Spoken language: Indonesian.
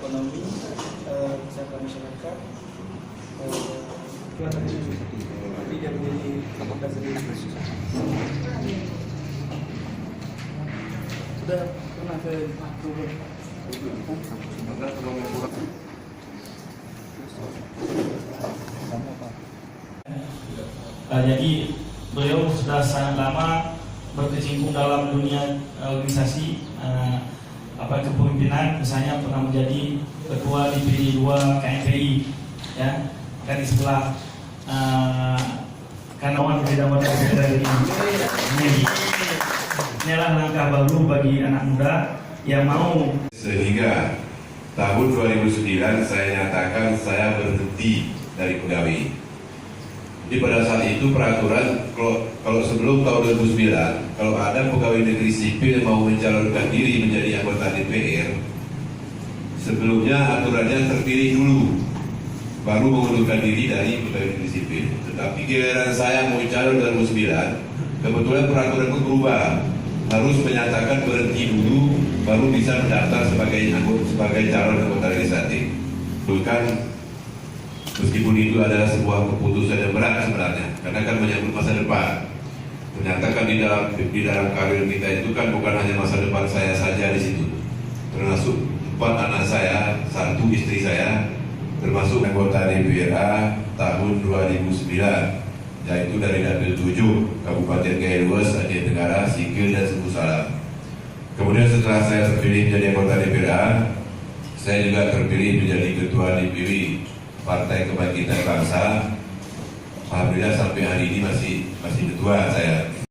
ekonomi, kesehatan masyarakat, tidak menjadi lembaga sendiri. Sudah pernah ke Google? Jadi beliau sudah sangat lama berkecimpung dalam dunia organisasi kepemimpinan, misalnya pernah menjadi ketua DPD 2 KMPI, ya, kan di sebelah Kanawan Kedawan dari ini. Inilah langkah baru bagi anak muda yang mau. Sehingga tahun 2009 saya nyatakan saya berhenti dari pegawai. Jadi pada saat itu peraturan kalau sebelum tahun 2009 kalau ada pegawai negeri sipil yang mau mencalonkan diri menjadi anggota DPR, sebelumnya aturannya terpilih dulu baru mengundurkan diri dari pegawai negeri sipil. Tetapi giliran saya mau calon 2009, kebetulan peraturan itu berubah, harus menyatakan berhenti dulu baru bisa mendaftar sebagai calon anggota legislatif. Bukan. Meskipun itu adalah sebuah keputusan yang berat sebenarnya, karena kan menyangkut masa depan. Ternyata kan di dalam karir kita itu kan bukan hanya masa depan saya saja di situ, termasuk 4 anak saya, 1 istri saya, termasuk anggota DPRA tahun 2009, yaitu dari Dapil 7, Kabupaten Gaya Luas, Aceh Tenggara, Sikil, dan Sebu Salam. Kemudian setelah saya terpilih menjadi anggota DPRA, saya juga terpilih menjadi Ketua DPW Partai Kebangkitan Bangsa. Alhamdulillah sampai hari ini masih ketua saya.